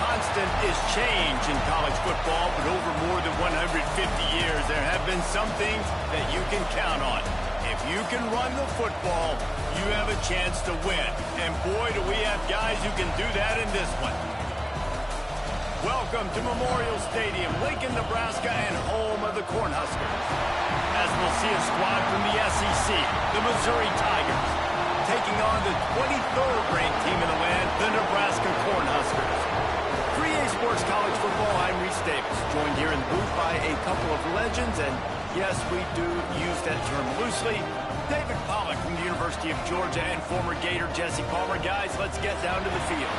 constant is change in college football, but over more than 150 years, there have been some things that you can count on. If you can run the football, you have a chance to win. And boy, do we have guys who can do that in this one. Welcome to Memorial Stadium, Lincoln, Nebraska, and home of the Cornhuskers. As we'll see a squad from the SEC, the Missouri Tigers, taking on the 23rd ranked team in the land, the Nebraska Cornhuskers. 3A Sports College Football, I'm Reese Davis, joined here in the booth by a couple of legends, and yes, we do use that term loosely. David Pollack from the University of Georgia and former Gator Jesse Palmer. Guys, let's get down to the field.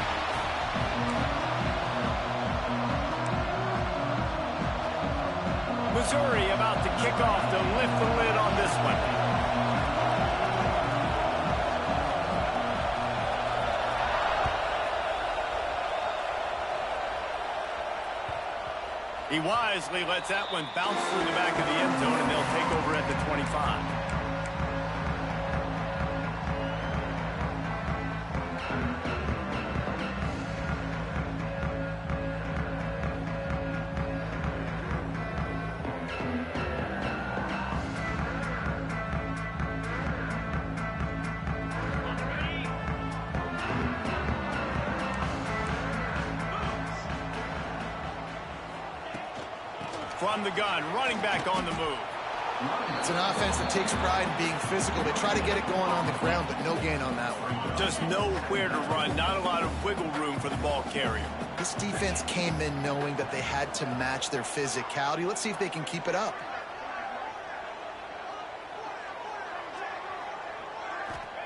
Missouri about to kick off to lift the lid on this one. He wisely lets that one bounce through the back of the end zone, and they'll take over at the 25. From the gun, running back on the move. It's an offense that takes pride in being physical. They try to get it going on the ground, but no gain on that one. Just nowhere to run, not a lot of wiggle room for the ball carrier. This defense came in knowing that they had to match their physicality. Let's see if they can keep it up.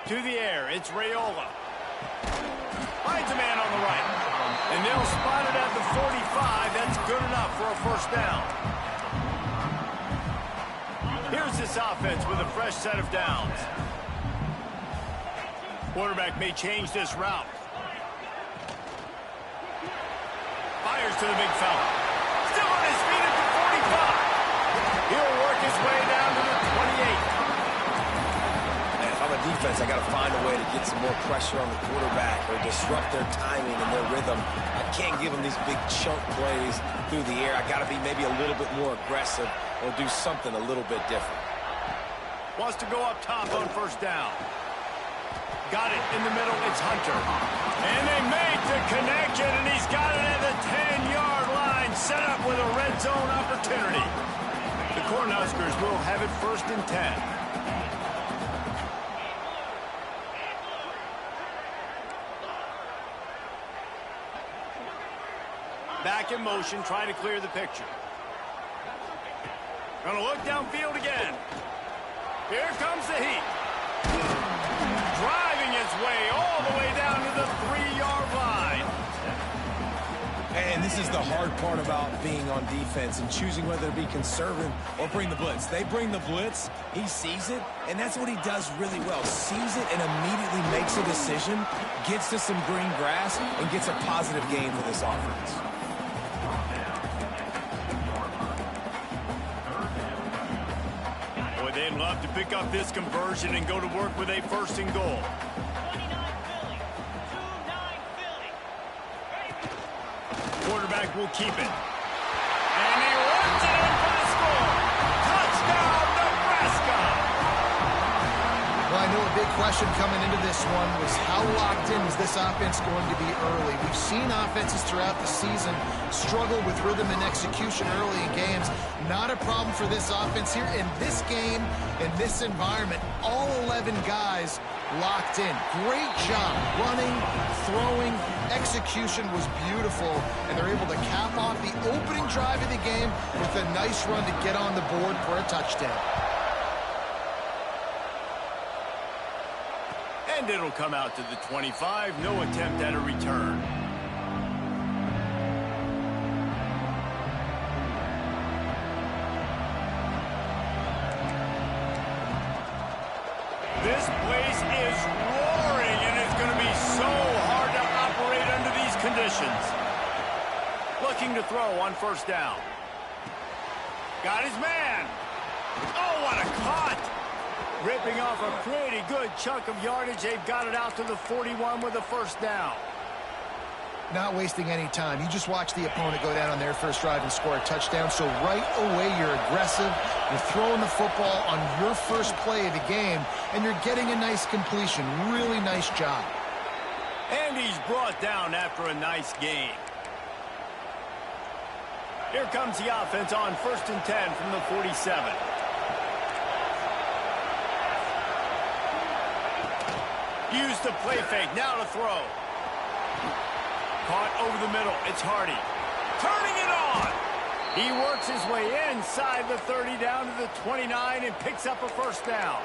To the air, it's Raiola. Finds a man on the right. And they'll spot it at the 45. That's good enough for a first down. Here's this offense with a fresh set of downs. Quarterback may change this route. Fires to the big fella. Still on his feet at the 45. He'll work his way down to the 28. If I'm a defense, I got to find a way to get some more pressure on the quarterback or disrupt their timing and their rhythm. I can't give them these big chunk plays through the air. I got to be maybe a little bit more aggressive or do something a little bit different. Wants to go up top on first down. Got it in the middle. It's Hunter. And they make the connection, and he's got it at the 10-yard line, set up with a red zone opportunity. The Cornhuskers will have it first and 10. Back in motion, trying to clear the picture. Gonna look downfield again. Here comes the heat. Driving his way all the way down to the 3-yard line. And this is the hard part about being on defense and choosing whether to be conservative or bring the blitz. They bring the blitz, he sees it, and that's what he does really well. Sees it and immediately makes a decision, gets to some green grass, and gets a positive gain for this offense. They'd love to pick up this conversion and go to work with a first and goal. 29 Philly. 2-9 Philly. Quarterback will keep it. And he runs it in for the score. Touchdown, Nebraska! Well, I know a big question coming into this one was how locked in is this offense going to be early? We've seen offenses throughout the season struggle with rhythm and execution early in games. Not a problem for this offense here. In this game, in this environment, all 11 guys locked in. Great job running, throwing. Execution was beautiful, and they're able to cap off the opening drive of the game with a nice run to get on the board for a touchdown. And it'll come out to the 25. No attempt at a return. This place is roaring, and it's going to be so hard to operate under these conditions. Looking to throw on first down. Got his man. Oh, what a cut. Ripping off a pretty good chunk of yardage. They've got it out to the 41 with a first down. Not wasting any time. You just watch the opponent go down on their first drive and score a touchdown. So right away, you're aggressive. You're throwing the football on your first play of the game, and you're getting a nice completion. Really nice job. And he's brought down after a nice gain. Here comes the offense on 1st and 10 from the 47. Use the play fake. Now to throw. Caught over the middle. It's Hardy. Turning it on. He works his way inside the 30 down to the 29 and picks up a first down.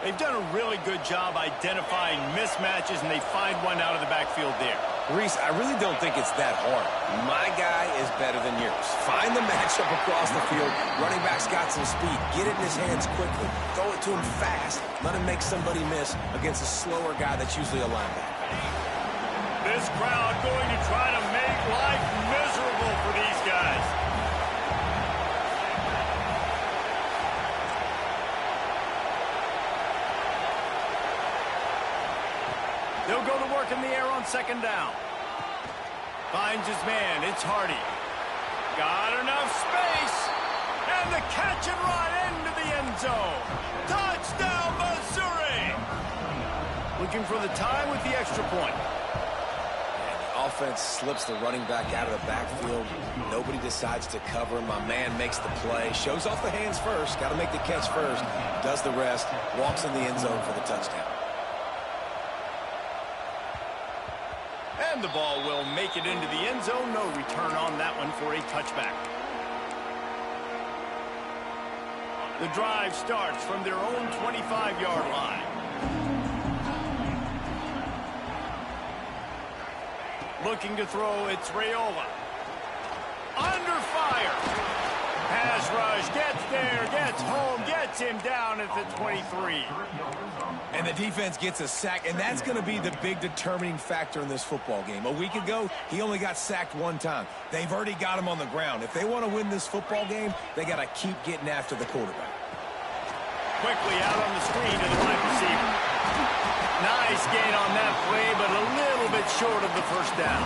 They've done a really good job identifying mismatches, and they find one out of the backfield there. Reese, I really don't think it's that hard. My guy is better than yours. Find the matchup across the field. Running back's got some speed. Get it in his hands quickly. Throw it to him fast. Let him make somebody miss against a slower guy that's usually a linebacker. This crowd going to try to make life miserable for these guys. They'll go to work in the air on 2nd down. Finds his man. It's Hardy. Got enough space. And the catch and run into the end zone. Touchdown, Missouri. Looking for the tie with the extra point. Offense slips the running back out of the backfield. Nobody decides to cover him. My man makes the play. Shows off the hands first. Got to make the catch first. Does the rest. Walks in the end zone for the touchdown. And the ball will make it into the end zone. No return on that one for a touchback. The drive starts from their own 25-yard line. Looking to throw, it's Raiola. Under fire. Pass rush, gets there, gets home, gets him down at the 23. And the defense gets a sack, and that's going to be the big determining factor in this football game. A week ago, he only got sacked one time. They've already got him on the ground. If they want to win this football game, they got to keep getting after the quarterback. Quickly out on the screen to the wide receiver. Nice gain on that play, but a little bit short of the first down.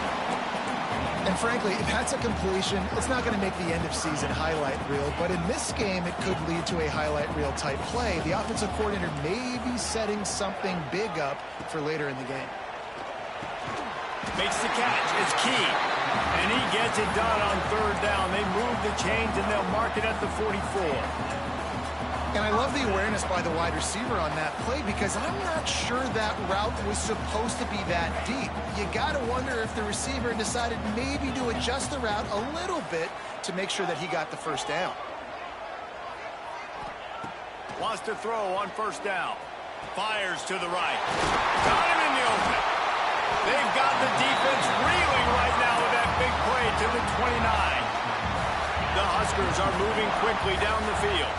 And frankly, if that's a completion, it's not going to make the end-of-season highlight reel. But in this game, it could lead to a highlight reel type play. The offensive coordinator may be setting something big up for later in the game. Makes the catch. It's Key. And he gets it done on 3rd down. They move the chains, and they'll mark it at the 44. And I love the awareness by the wide receiver on that play because I'm not sure that route was supposed to be that deep. You got to wonder if the receiver decided maybe to adjust the route a little bit to make sure that he got the first down. Wants to throw on 1st down. Fires to the right. Got him in the open. They've got the defense reeling right now with that big play to the 29. The Huskers are moving quickly down the field.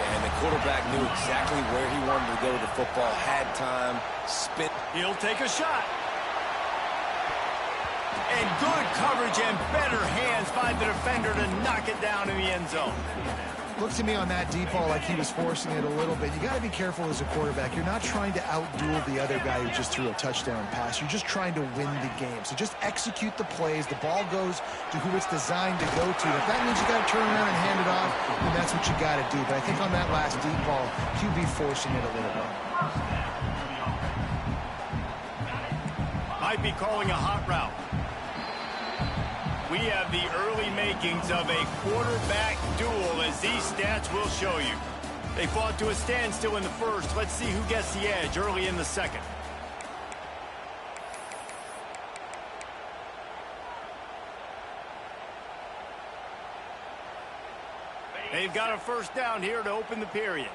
And the quarterback knew exactly where he wanted to go with the football, had time, spit. He'll take a shot. And good coverage and better hands by the defender to knock it down in the end zone. Looked to me on that deep ball like he was forcing it a little bit. You got to be careful as a quarterback. You're not trying to outduel the other guy who just threw a touchdown pass. You're just trying to win the game. So just execute the plays. The ball goes to who it's designed to go to. If that means you got to turn around and hand it off, then that's what you got to do. But I think on that last deep ball, QB forcing it a little bit. Might be calling a hot route. We have the early makings of a quarterback duel, as these stats will show you. They fought to a standstill in the first. Let's see who gets the edge early in the second. They've got a first down here to open the period.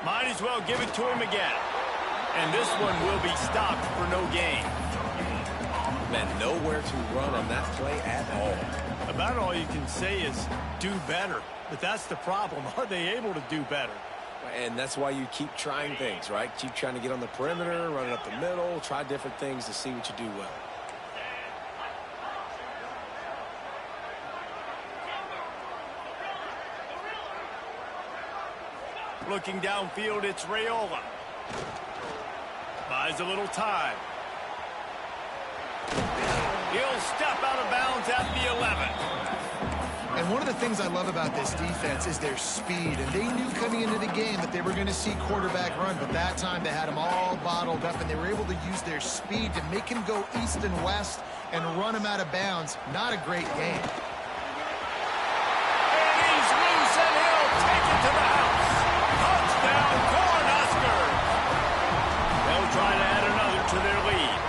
Might as well give it to him again. And this one will be stopped for no gain. Man, nowhere to run on that play at all. About all you can say is do better. But that's the problem. Are they able to do better? And that's why you keep trying things, right? Keep trying to get on the perimeter, run it up the middle, try different things to see what you do well. Looking downfield, it's Raiola. Buys a little time. He'll step out of bounds at the 11. And one of the things I love about this defense is their speed. And they knew coming into the game that they were going to see quarterback run, but that time they had him all bottled up, and they were able to use their speed to make him go east and west and run him out of bounds. Not a great game. And he's loose, and he'll take it to the house. Touchdown, Cornhuskers. They'll try to add another to their lead.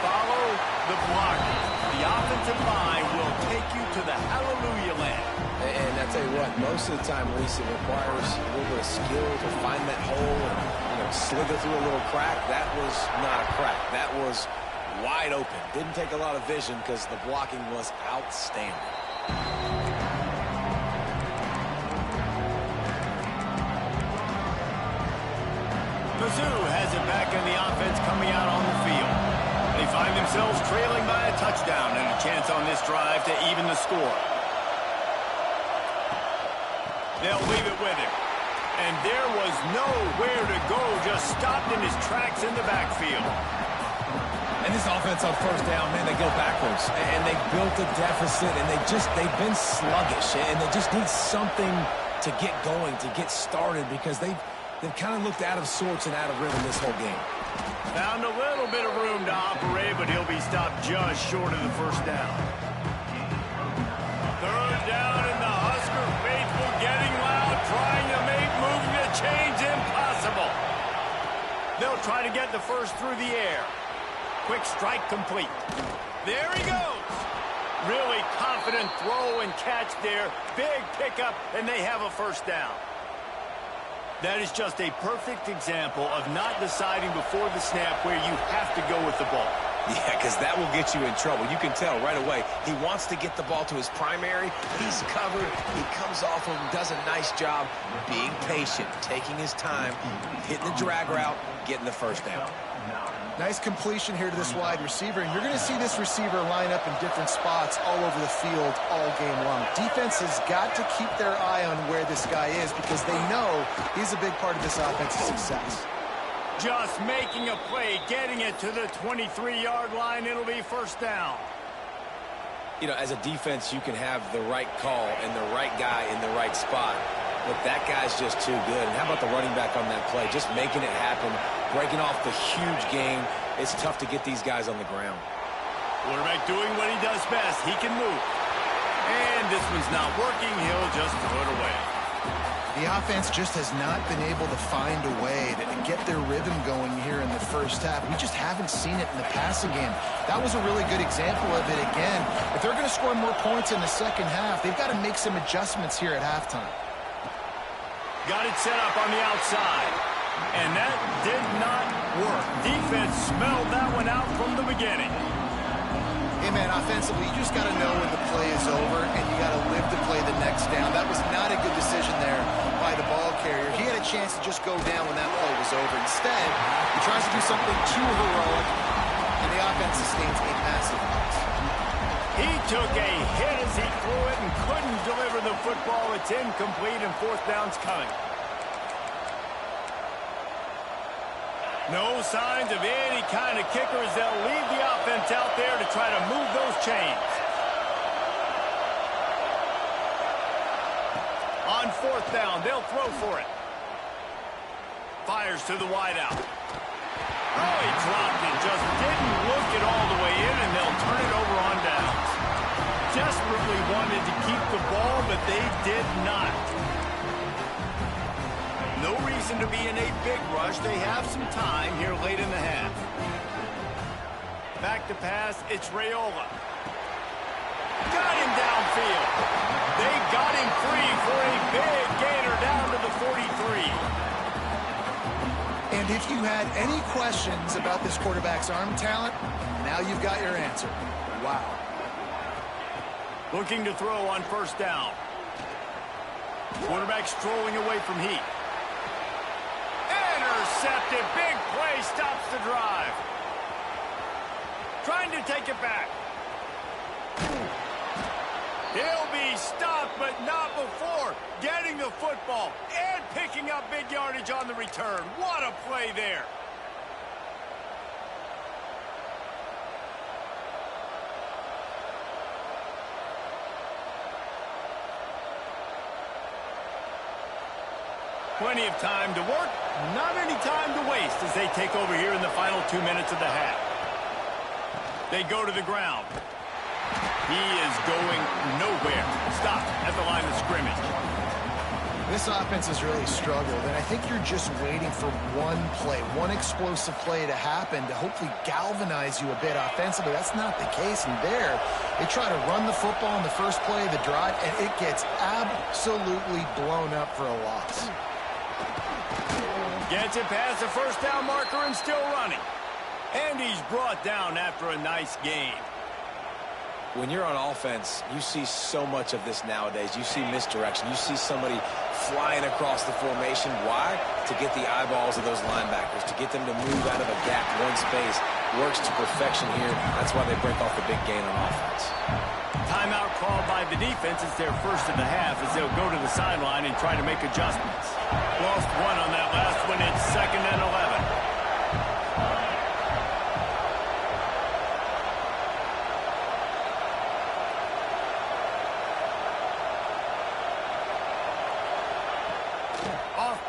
Follow the block. The offensive line will take you to the hallelujah land. And I tell you what, most of the time, Reese, it requires a little bit of skill to find that hole and slither through a little crack. That was not a crack. That was wide open. Didn't take a lot of vision because the blocking was outstanding. Mizzou has it back in the offense coming out on the field. They find themselves trailing by a touchdown and a chance on this drive to even the score. They'll leave it with him. And there was nowhere to go, just stopped in his tracks in the backfield. And this offense on first down, man, they go backwards. And they built a deficit, and they've been sluggish. And they just need something to get going, to get started, because they've kind of looked out of sorts and out of rhythm this whole game. Found a little bit of room to operate, but he'll be stopped just short of the first down. Third down, and the Husker faithful getting loud, trying to make moving the chains impossible. They'll try to get the first through the air. Quick strike complete. There he goes. Really confident throw and catch there. Big pickup, and they have a first down. That is just a perfect example of not deciding before the snap where you have to go with the ball. Yeah, because that will get you in trouble. You can tell right away. He wants to get the ball to his primary. He's covered. He comes off him, does a nice job being patient, taking his time, hitting the drag route, getting the first down. Nice completion here to this wide receiver, and you're going to see this receiver line up in different spots all over the field all game long. Defense has got to keep their eye on where this guy is because they know he's a big part of this offense's success. Just making a play, getting it to the 23-yard line. It'll be first down. You know, as a defense, you can have the right call and the right guy in the right spot. But that guy's just too good. And how about the running back on that play? Just making it happen, breaking off the huge game. It's tough to get these guys on the ground. Quarterback doing what he does best. He can move. And this one's not working. He'll just throw it away. The offense just has not been able to find a way to get their rhythm going here in the first half. We just haven't seen it in the passing game. That was a really good example of it again. If they're going to score more points in the second half, they've got to make some adjustments here at halftime. Got it set up on the outside. And that did not work. Defense smelled that one out from the beginning. Hey, man, offensively, you just got to know when the play is over, and you got to live to play the next down. That was not a good decision there by the ball carrier. He had a chance to just go down when that play was over. Instead, he tries to do something too heroic, and the offense sustains a massive loss. He took a hit as he threw it and couldn't deliver the football. It's incomplete, and fourth down's coming. No signs of any kind of kickers. They'll leave the offense out there to try to move those chains. On fourth down, they'll throw for it. Fires to the wideout. Oh, he dropped it. Just didn't look it all the way in, and they'll turn it over on downs. Desperately wanted to keep the ball, but they did not. No reason to be in a big rush. They have some time here late in the half. Back to pass, it's Raiola. Got him downfield. They got him free for a big gainer down to the 43. And if you had any questions about this quarterback's arm talent, now you've got your answer. Wow. Looking to throw on first down. Quarterback strolling away from heat. Intercepted. Big play stops the drive. Trying to take it back. He'll be stopped, but not before getting the football and picking up big yardage on the return. What a play there. Plenty of time to work, not any time to waste as they take over here in the final 2 minutes of the half. They go to the ground. He is going nowhere. Stop at the line of scrimmage. This offense has really struggled, and I think you're just waiting for one play, one explosive play to happen to hopefully galvanize you a bit offensively. That's not the case, and there, they try to run the football in the first play of the drive, and it gets absolutely blown up for a loss. Gets it past the first down marker and still running. And he's brought down after a nice gain. When you're on offense, you see so much of this nowadays. You see misdirection. You see somebody flying across the formation. Why? To get the eyeballs of those linebackers, to get them to move out of a gap one space. Works to perfection here. That's why they break off the big gain on offense. Timeout called by the defense. It's their first of the half as they'll go to the sideline and try to make adjustments. Lost one on that last one. It's 2nd and 11.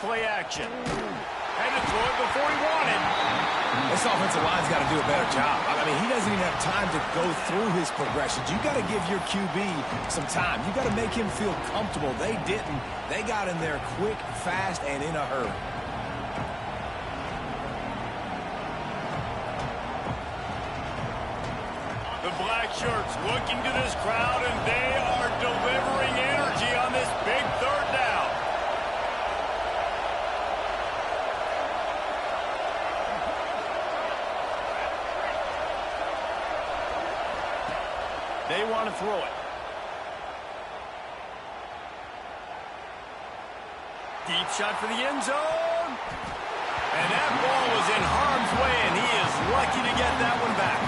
Play action. Headed for it before he wanted. This offensive line's got to do a better job. I mean, he doesn't even have time to go through his progressions. You got to give your QB some time. You got to make him feel comfortable. They didn't. They got in there quick, fast, and in a hurry. The black shirts looking to this crowd, and they are delivering energy on this big third down. They want to throw it. Deep shot for the end zone. And that ball was in harm's way, and he is lucky to get that one back.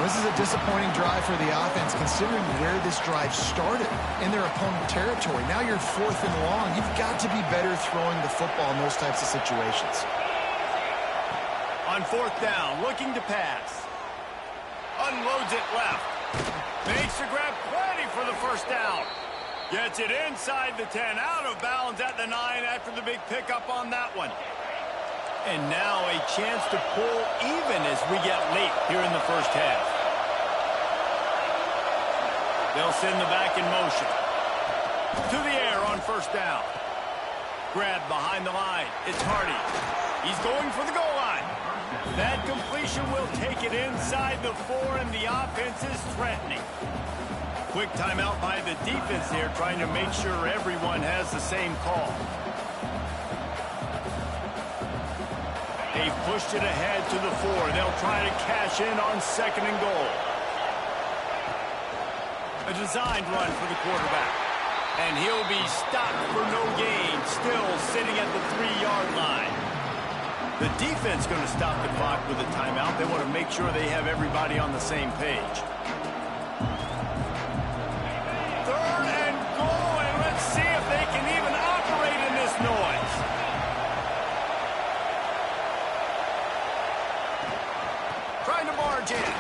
This is a disappointing drive for the offense, considering where this drive started in their opponent territory. Now you're 4th and long. You've got to be better throwing the football in those types of situations. On 4th down, looking to pass. Unloads it left. Makes the grab, plenty for the first down. Gets it inside the 10, out of bounds at the 9 after the big pickup on that one. And now a chance to pull even as we get late here in the first half. They'll send the back in motion. To the air on 1st down. Grab behind the line. It's Hardy. He's going for the goal line. That completion will take it inside the 4, and the offense is threatening. Quick timeout by the defense here, trying to make sure everyone has the same call. They've pushed it ahead to the 4. They'll try to cash in on 2nd and goal. A designed run for the quarterback. And he'll be stopped for no gain, still sitting at the 3-yard line. The defense going to stop the clock with a timeout. They want to make sure they have everybody on the same page. 3rd and goal, and let's see if they can even operate in this noise. Trying to barge in.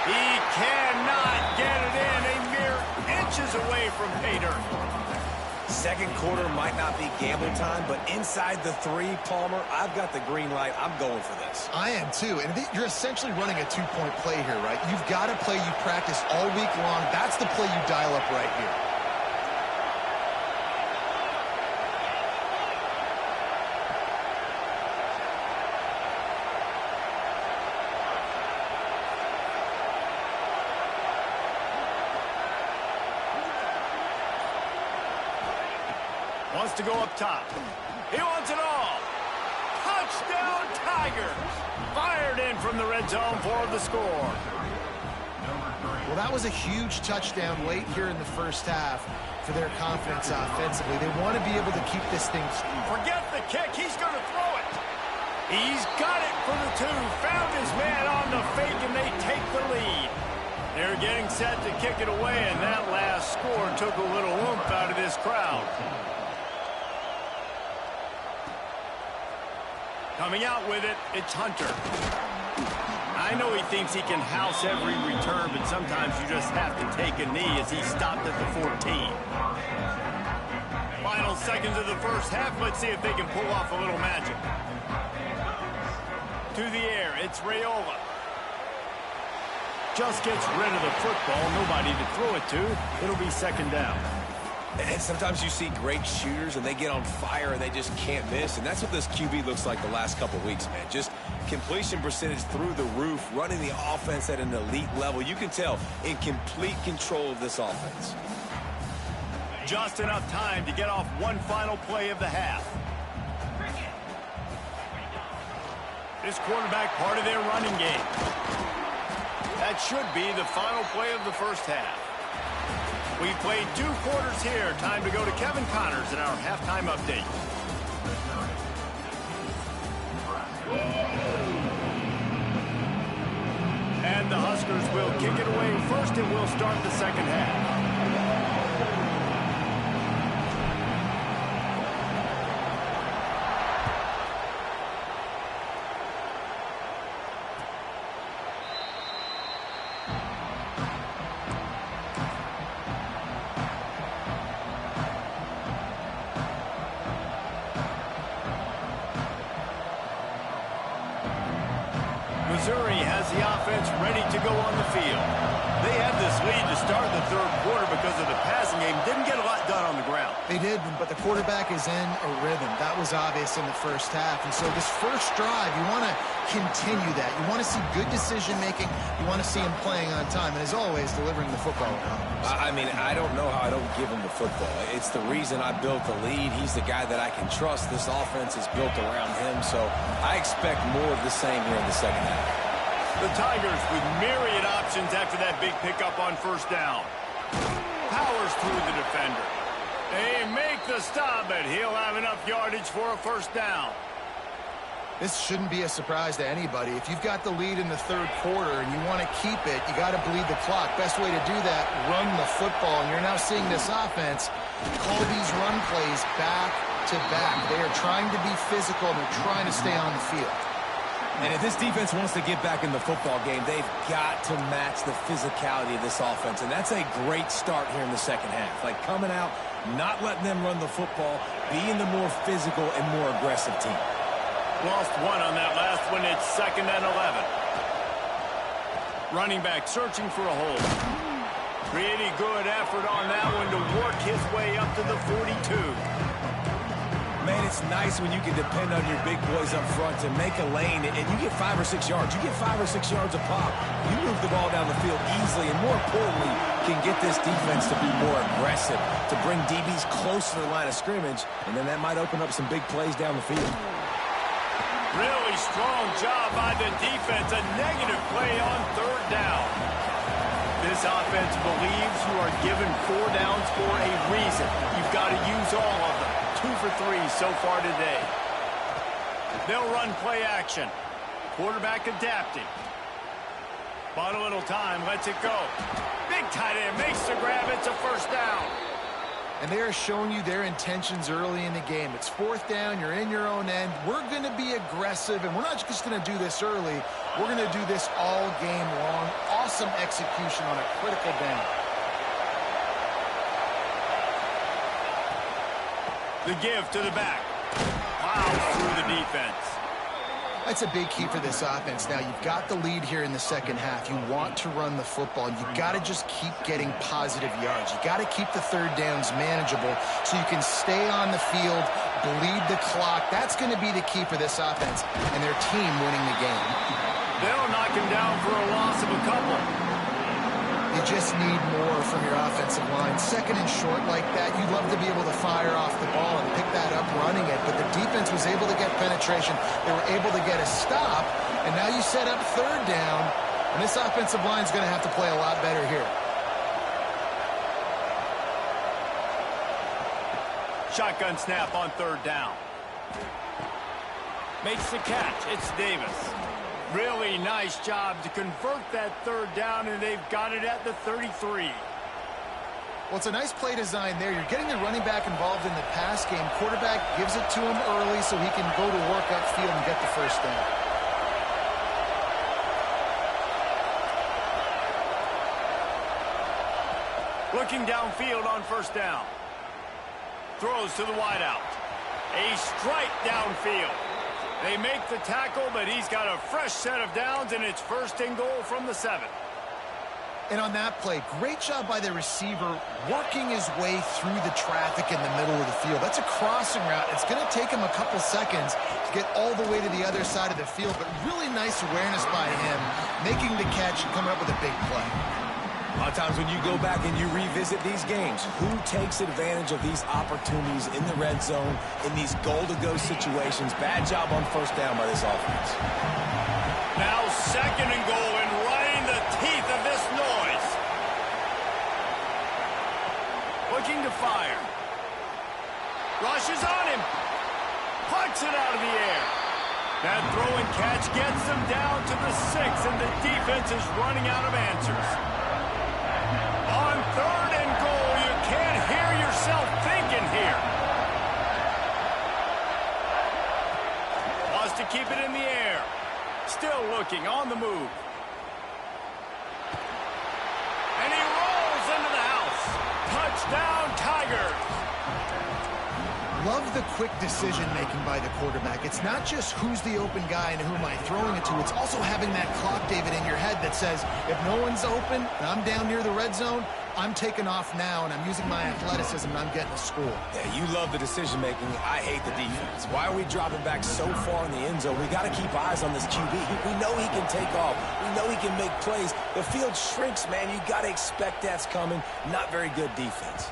He cannot get it in, a mere inches away from pay dirt. 2nd quarter might not be gamble time, but inside the 3, Palmer, I've got the green light. I'm going for this. I am too, and you're essentially running a 2-point play here, right? You've got a play you practice all week long. That's the play you dial up right here. Wants to go up top. He wants it all. Touchdown, Tigers. Fired in from the red zone for the score. Well, that was a huge touchdown late here in the first half for their confidence offensively. They want to be able to keep this thing. Forget the kick. He's going to throw it. He's got it for the 2. Found his man on the fake, and they take the lead. They're getting set to kick it away, and that last score took a little oomph out of this crowd. Coming out with it, it's Hunter. I know he thinks he can house every return, but sometimes you just have to take a knee as he stopped at the 14. Final seconds of the first half. Let's see if they can pull off a little magic. To the air, it's Raiola. Just gets rid of the football. Nobody to throw it to. It'll be second down. And sometimes you see great shooters and they get on fire and they just can't miss. And that's what this QB looks like the last couple weeks, man. Just completion percentage through the roof, running the offense at an elite level. You can tell in complete control of this offense. Just enough time to get off one final play of the half. This quarterback part of their running game. That should be the final play of the first half. We've played 2 quarters here. Time to go to Kevin Connors in our halftime update. And the Huskers will kick it away first, and we'll start the second half. Missouri has the offense ready to go on the field. They had this lead to start the third quarter because of the passing game. Didn't get a lot done on the ground. They did, but the quarterback is in a rhythm. That was obvious in the first half. And so this first drive, you want to continue that. You want to see good decision-making. You want to see him playing on time. And as always, delivering the football at home. I mean, I don't know how I don't give him the football. It's the reason I built the lead. He's the guy that I can trust. This offense is built around him. So I expect more of the same here in the second half. The Tigers with myriad options after that big pickup on first down. Powers through the defender. They make the stop, but he'll have enough yardage for a first down. This shouldn't be a surprise to anybody. If you've got the lead in the third quarter and you want to keep it, you got to bleed the clock. Best way to do that, run the football. And you're now seeing this offense call these run plays back to back. They are trying to be physical, and they're trying to stay on the field. And if this defense wants to get back in the football game, they've got to match the physicality of this offense. And that's a great start here in the second half. Like coming out, not letting them run the football, being the more physical and more aggressive team. Lost one on that last one. It's 2nd and 11. Running back searching for a hole. Pretty good effort on that one to work his way up to the 42. Man, it's nice when you can depend on your big boys up front to make a lane, and you get 5 or 6 yards. You get 5 or 6 yards a pop. You move the ball down the field easily, and more importantly, can get this defense to be more aggressive, to bring DBs close to the line of scrimmage, and then that might open up some big plays down the field. Really strong job by the defense. A negative play on third down. This offense believes you are given 4 downs for a reason. You've got to use all of them. 2 for 3 so far today. They'll run play action. Quarterback adapting. Bought a little time, lets it go. Big tight end makes the grab. It's a first down. And they are showing you their intentions early in the game. It's 4th down. You're in your own end. We're going to be aggressive, and we're not just going to do this early. We're going to do this all game long. Awesome execution on a critical down. The give to the back. Plows through the defense. That's a big key for this offense. Now, you've got the lead here in the second half. You want to run the football. You've got to just keep getting positive yards. You've got to keep the third downs manageable so you can stay on the field, bleed the clock. That's going to be the key for this offense and their team winning the game. They'll knock him down for a loss of a couple. You just need more from your offensive line. Second and short like that, you'd love to be able to fire off the ball and pick that up running it, but the defense was able to get penetration. They were able to get a stop, and now you set up third down, and this offensive line is going to have to play a lot better here. Shotgun snap on third down. Makes the catch. It's Davis. Really nice job to convert that third down, and they've got it at the 33. Well, it's a nice play design there. You're getting the running back involved in the pass game. Quarterback gives it to him early so he can go to work upfield and get the first down. Looking downfield on first down. Throws to the wideout. A strike downfield. They make the tackle, but he's got a fresh set of downs, and it's first and goal from the 7. And on that play, great job by the receiver working his way through the traffic in the middle of the field. That's a crossing route. It's going to take him a couple seconds to get all the way to the other side of the field, but really nice awareness by him, making the catch and coming up with a big play. A lot of times when you go back and you revisit these games, who takes advantage of these opportunities in the red zone, in these goal-to-go situations? Bad job on first down by this offense. Now second and goal, and right in the teeth of this noise. Looking to fire. Rushes on him. Pucks it out of the air. That throw and catch gets them down to the 6, and the defense is running out of answers. On third and goal, you can't hear yourself thinking here. Wants to keep it in the air. Still looking, on the move. And he rolls into the house. Touchdown, Tigers. Love the quick decision-making by the quarterback. It's not just who's the open guy and who am I throwing it to. It's also having that clock, David, in your head that says, if no one's open and I'm down near the red zone, I'm taking off now, and I'm using my athleticism, and I'm getting a score. Yeah, you love the decision-making. I hate the defense. Why are we dropping back so far in the end zone? We got to keep eyes on this QB. We know he can take off. We know he can make plays. The field shrinks, man. You got to expect that's coming. Not very good defense.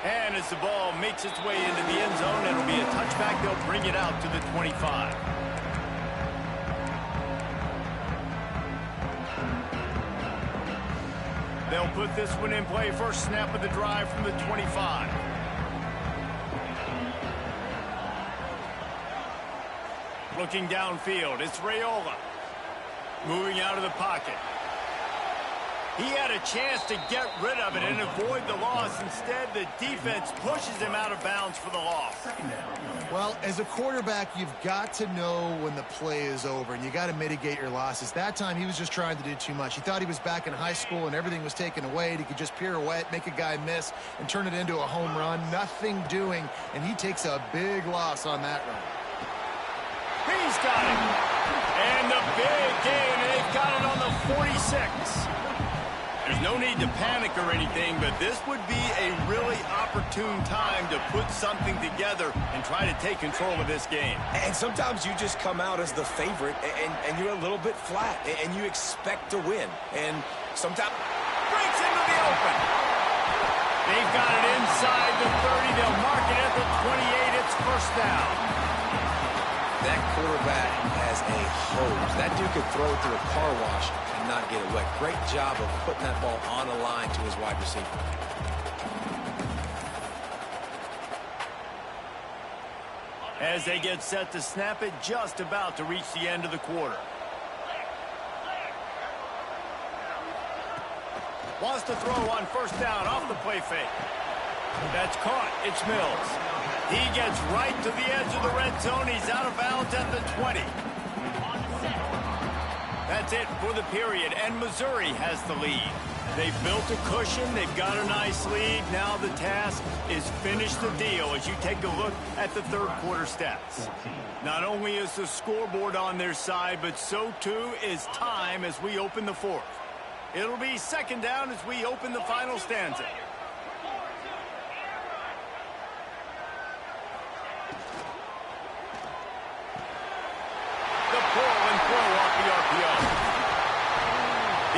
And as the ball makes its way into the end zone, it'll be a touchback. They'll bring it out to the 25. They'll put this one in play. First snap of the drive from the 25. Looking downfield, it's Raiola. Moving out of the pocket. He had a chance to get rid of it and avoid the loss. Instead, the defense pushes him out of bounds for the loss. Well, as a quarterback, you've got to know when the play is over, and you got to mitigate your losses. That time, he was just trying to do too much. He thought he was back in high school and everything was taken away. He could just pirouette, make a guy miss, and turn it into a home run. Nothing doing, and he takes a big loss on that run. He's got it. And the big gain, and they've got it on the 46. There's no need to panic or anything, but this would be a really opportune time to put something together and try to take control of this game. And sometimes you just come out as the favorite, and you're a little bit flat, and you expect to win. And sometimes breaks into the open. They've got it inside the 30. They'll mark it at the 28. It's first down. That quarterback has a hose. That dude could throw it through a car wash and not get it wet. Great job of putting that ball on a line to his wide receiver. As they get set to snap it, just about to reach the end of the quarter. Wants to throw on first down off the play fake. That's caught. It's Mills. He gets right to the edge of the red zone. He's out of bounds at the 20. That's it for the period, and Missouri has the lead. They've built a cushion. They've got a nice lead. Now the task is finish the deal as you take a look at the third quarter stats. Not only is the scoreboard on their side, but so too is time as we open the fourth. It'll be second down as we open the final stanza.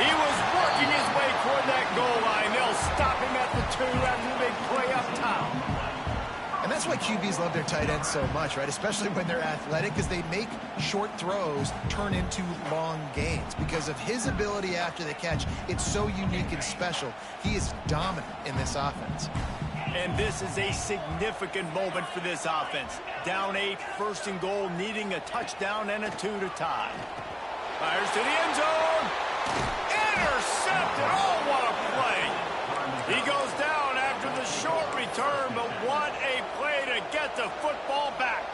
He was working his way toward that goal line. They'll stop him at the 2 after the big play up top. And that's why QBs love their tight ends so much, right? Especially when they're athletic, because they make short throws turn into long gains. Because of his ability after the catch, it's so unique and special. He is dominant in this offense. And this is a significant moment for this offense. Down 8, first and goal, needing a touchdown and a 2 to tie. Fires to the end zone. Intercepted. Oh, what a play. He goes down after the short return, but what a play to get the football back.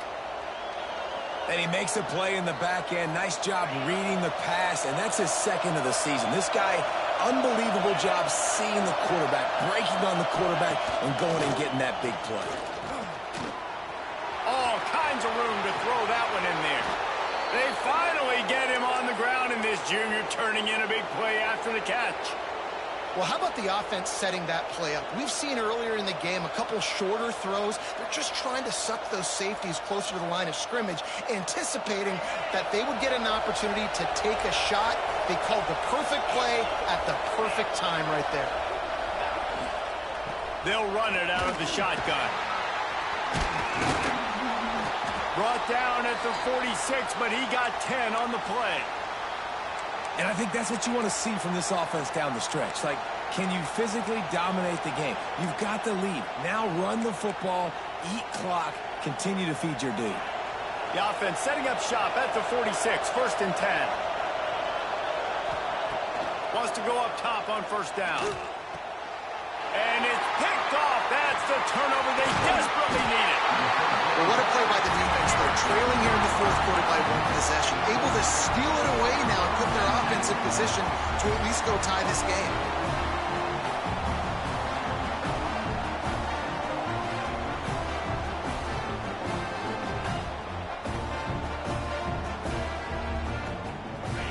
And he makes a play in the back end. Nice job reading the pass, and that's his second of the season. This guy, unbelievable job seeing the quarterback, breaking on the quarterback, and going and getting that big play. All kinds of room to throw that one in there. They finally get him on the ground, and this junior turning in a big play after the catch. Well, how about the offense setting that play up? We've seen earlier in the game a couple shorter throws. They're just trying to suck those safeties closer to the line of scrimmage, anticipating that they would get an opportunity to take a shot. They called the perfect play at the perfect time right there. They'll run it out of the shotgun. Brought down at the 46, but he got 10 on the play. And I think that's what you want to see from this offense down the stretch. Like, can you physically dominate the game? You've got the lead. Now run the football, eat clock, continue to feed your dude. The offense setting up shop at the 46, first and 10. Wants to go up top on first down. And it's picked off. That's the turnover they desperately needed. Well, what a play by the defense. They're trailing here in the fourth quarter by 1 possession. Able to steal it away now and put their offense in position to at least go tie this game.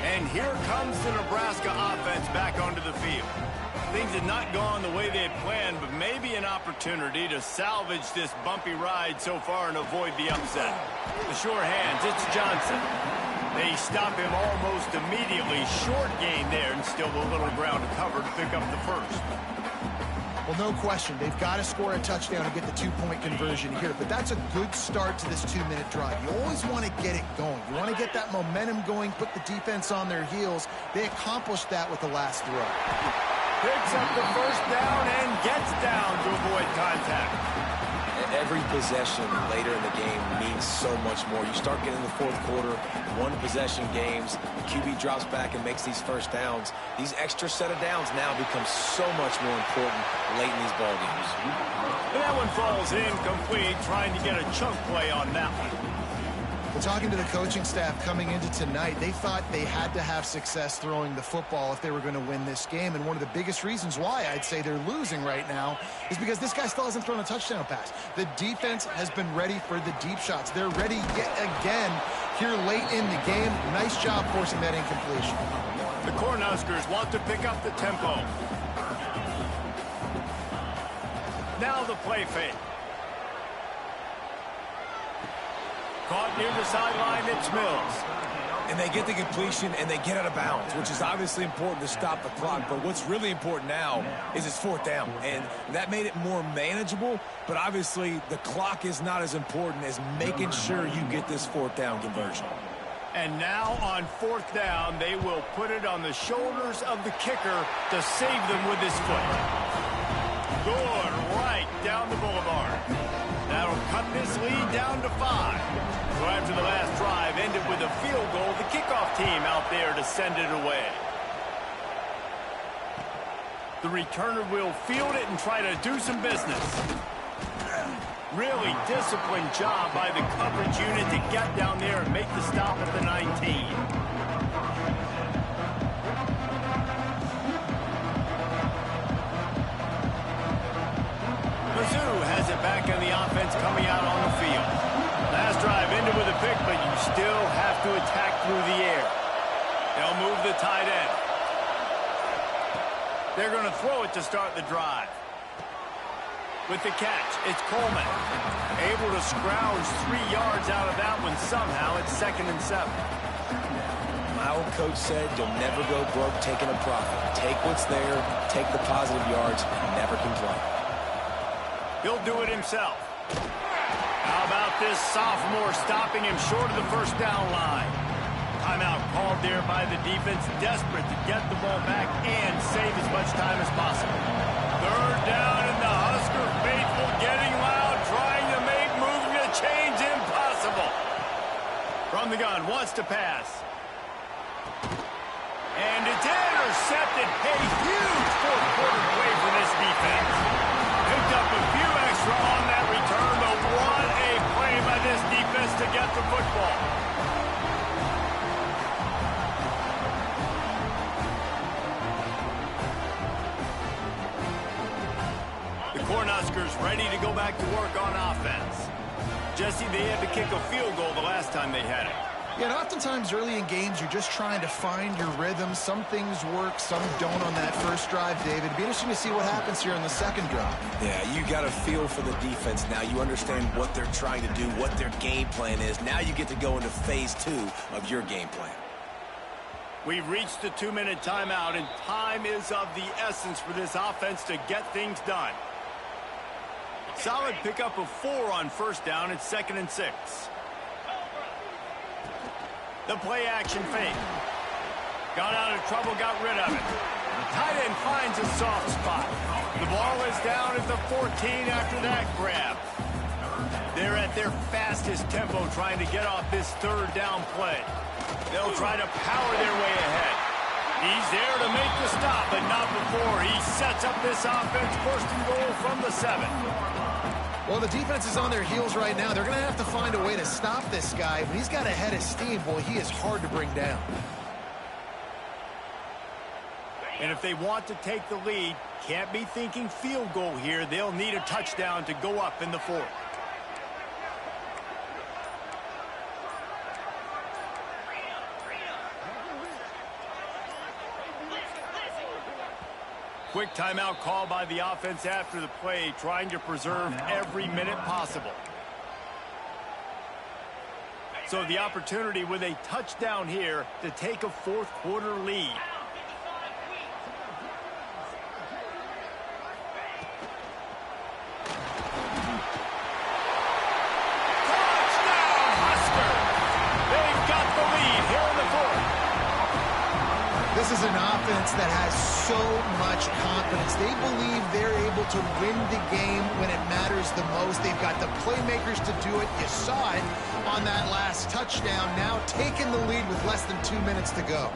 And here comes the Nebraska offense back onto the field. Things had not gone the way they had planned, but maybe an opportunity to salvage this bumpy ride so far and avoid the upset. The sure hands, it's Johnson. They stop him almost immediately. Short gain there, and still a little ground to cover to pick up the first. Well, no question. They've got to score a touchdown to get the 2-point conversion here, but that's a good start to this 2-minute drive. You always want to get it going. You want to get that momentum going, put the defense on their heels. They accomplished that with the last throw. Picks up the first down and gets down to avoid contact. Every possession later in the game means so much more. You start getting the fourth quarter, one-possession games, QB drops back and makes these first downs. These extra set of downs now become so much more important late in these ball games. And that one falls incomplete, trying to get a chunk play on that one. Well, talking to the coaching staff coming into tonight, they thought they had to have success throwing the football if they were going to win this game. And one of the biggest reasons why I'd say they're losing right now is because this guy still hasn't thrown a touchdown pass. The defense has been ready for the deep shots. They're ready yet again here late in the game. Nice job forcing that incompletion. The Cornhuskers want to pick up the tempo. Now the play fake. Caught near the sideline, it's Mills. And they get the completion and they get out of bounds, which is obviously important to stop the clock. But what's really important now is it's fourth down. And that made it more manageable. But obviously the clock is not as important as making sure you get this fourth down conversion. And now on fourth down, they will put it on the shoulders of the kicker to save them with his foot. Good, right down the boulevard. That'll cut this lead down to 5. So after the last drive ended with a field goal, the kickoff team out there to send it away. The returner will field it and try to do some business. Really disciplined job by the coverage unit to get down there and make the stop at the 19. Mizzou has it back in the offense coming out on the field. Last drive ended with a pick, but you still have to attack through the air. They'll move the tight end. They're going to throw it to start the drive. With the catch, it's Coleman. Able to scrounge 3 yards out of that one somehow. It's 2nd and 7. My old coach said you'll never go broke taking a profit. Take what's there, take the positive yards, and never complain. He'll do it himself. How about this sophomore stopping him short of the first down line? Timeout called there by the defense, desperate to get the ball back and save as much time as possible. Third down, and the Husker faithful getting loud, trying to make moving the chains impossible. From the gun, wants to pass. And it's intercepted. A huge fourth quarter play for this defense. Picked up a few extra on that return, but what a play by this defense to get the football. The Cornhuskers ready to go back to work on offense. Jesse, they had to kick a field goal the last time they had it. Yeah, and oftentimes early in games, you're just trying to find your rhythm. Some things work, some don't on that first drive, David. It'd be interesting to see what happens here on the second drive. Yeah, you got a feel for the defense now. You understand what they're trying to do, what their game plan is. Now you get to go into phase 2 of your game plan. We've reached the 2-minute timeout, and time is of the essence for this offense to get things done. Solid pickup of 4 on first down. It's 2nd and 6. The play action fake. Got out of trouble, got rid of it. Tight end finds a soft spot. The ball is down at the 14 after that grab. They're at their fastest tempo trying to get off this third down play. They'll try to power their way ahead. He's there to make the stop, but not before. He sets up this offense, first and goal from the 7. Well, the defense is on their heels right now. They're going to have to find a way to stop this guy. When he's got a head of steam, boy, he is hard to bring down. And if they want to take the lead, can't be thinking field goal here. They'll need a touchdown to go up in the 4th. Quick timeout call by the offense after the play, trying to preserve every minute possible. So the opportunity with a touchdown here to take a fourth quarter lead. Touchdown, Huskers! They've got the lead here in the 4th. This is an offense that has so much confidence. They believe they're able to win the game when it matters the most. They've got the playmakers to do it. You saw it on that last touchdown. Now taking the lead with less than 2 minutes to go.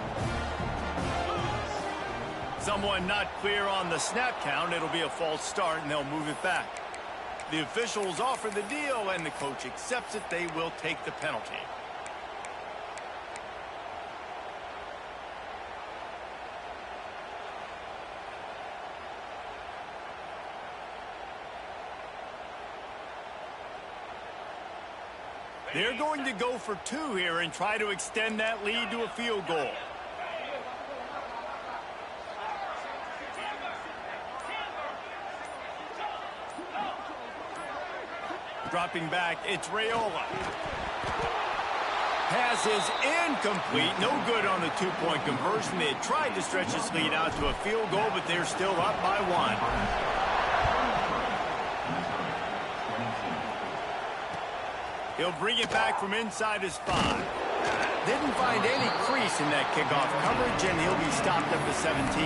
Someone not clear on the snap count. It'll be a false start, and they'll move it back. The officials offer the deal, and the coach accepts it. They will take the penalty. They're going to go for 2 here and try to extend that lead to a field goal. Dropping back, it's Raiola. Pass is incomplete. No good on the 2-point conversion. They had tried to stretch this lead out to a field goal, but they're still up by 1. He'll bring it back from inside his 5. Didn't find any crease in that kickoff coverage, and he'll be stopped at the 17.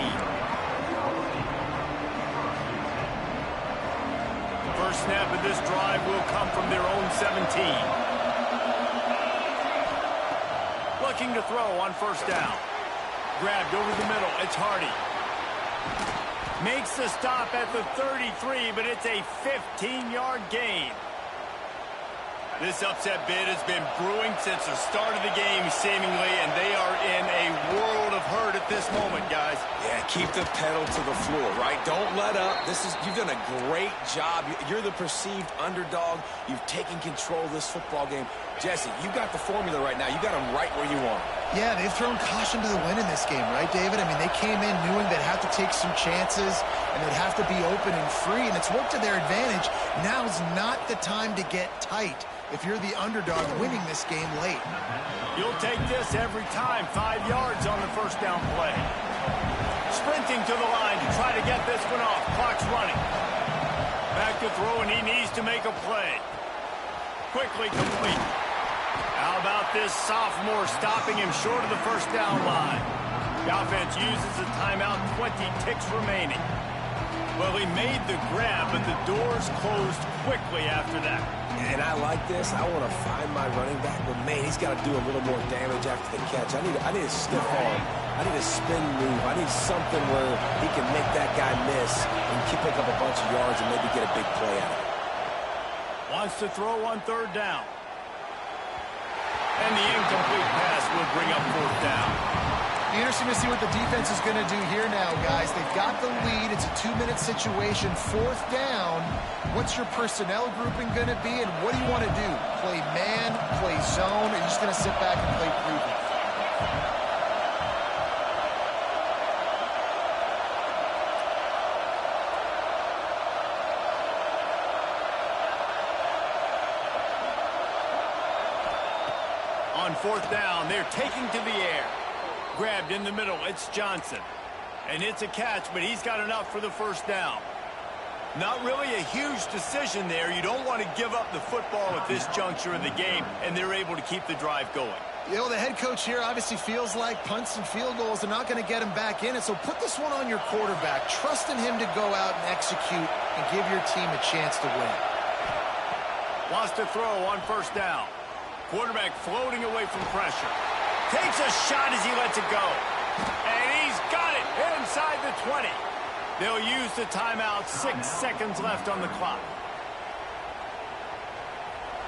First snap of this drive will come from their own 17. Looking to throw on first down. Grabbed over the middle. It's Hardy. Makes the stop at the 33, but it's a 15-yard gain. This upset bid has been brewing since the start of the game, seemingly, and they are in a world of hurt at this moment, guys. Yeah, keep the pedal to the floor, right? Don't let up. You've done a great job. You're the perceived underdog. You've taken control of this football game. Jesse, you got the formula right now. You got them right where you want them. Yeah, they've thrown caution to the wind in this game, right, David? I mean, they came in knowing they'd have to take some chances and they'd have to be open and free, and it's worked to their advantage. Now's not the time to get tight if you're the underdog winning this game late. You'll take this every time. 5 yards on the first down play. Sprinting to the line to try to get this one off. Clock's running. Back to throw, and he needs to make a play. Quickly complete. How about this sophomore stopping him short of the first down line? The offense uses a timeout, 20 ticks remaining. Well, he made the grab, but the doors closed quickly after that. And I like this. I want to find my running back, but man, he's got to do a little more damage after the catch. I need a stiff arm. I need a spin move. I need something where he can make that guy miss and pick up a bunch of yards and maybe get a big play out of it. Wants to throw on 3rd down. And the incomplete pass will bring up 4th down. Be interesting to see what the defense is going to do here now, guys. They've got the lead. It's a 2-minute situation. 4th down. What's your personnel grouping going to be, and what do you want to do? Play man, play zone, or are you just going to sit back and play prevent? On 4th down, they're taking to the air. Grabbed in the middle, it's Johnson. And it's a catch, but he's got enough for the 1st down. Not really a huge decision there. You don't want to give up the football at this juncture of the game, and they're able to keep the drive going. You know, the head coach here obviously feels like punts and field goals are not going to get him back in it, so put this one on your quarterback. Trust in him to go out and execute and give your team a chance to win. Wants to throw on 1st down. Quarterback floating away from pressure. Takes a shot as he lets it go. And he's got it inside the 20. They'll use the timeout. 6 seconds left on the clock.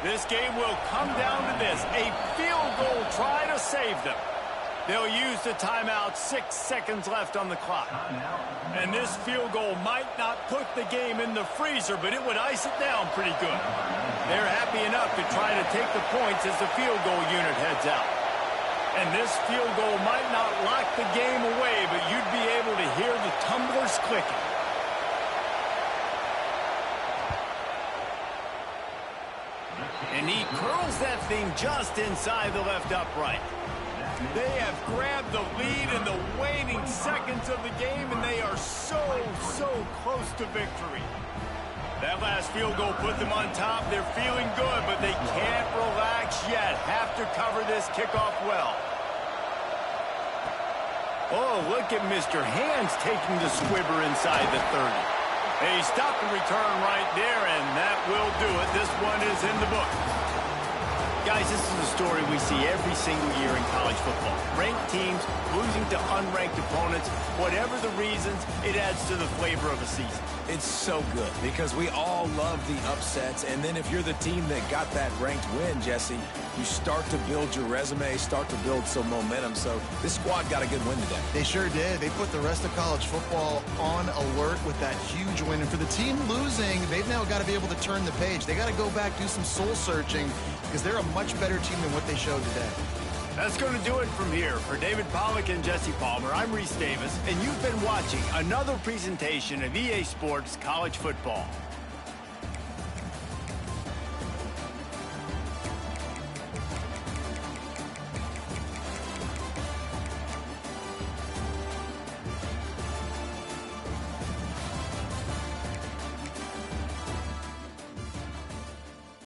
This game will come down to this. A field goal try to save them. They'll use the timeout. 6 seconds left on the clock. And this field goal might not put the game in the freezer, but it would ice it down pretty good. They're happy enough to try to take the points as the field goal unit heads out. And this field goal might not lock the game away, but you'd be able to hear the tumblers clicking. And he curls that thing just inside the left upright. They have grabbed the lead in the waning seconds of the game, and they are so close to victory. That last field goal put them on top. They're feeling good, but they can't relax yet. Have to cover this kickoff well. Oh, look at Mr. Hands taking the squibber inside the 30. A stop and return right there, and that will do it. This one is in the book. Guys, this is a story we see every single year in college football. Ranked teams losing to unranked opponents. Whatever the reasons, it adds to the flavor of a season. It's so good because we all love the upsets, and then if you're the team that got that ranked win, Jesse, you start to build your resume, start to build some momentum. So this squad got a good win today. They sure did. They put the rest of college football on alert with that huge win. And for the team losing, they've now got to be able to turn the page. They got to go back, do some soul searching, because they're a much better team than what they showed today. That's going to do it from here. For David Pollack and Jesse Palmer, I'm Reese Davis, and you've been watching another presentation of EA Sports College Football.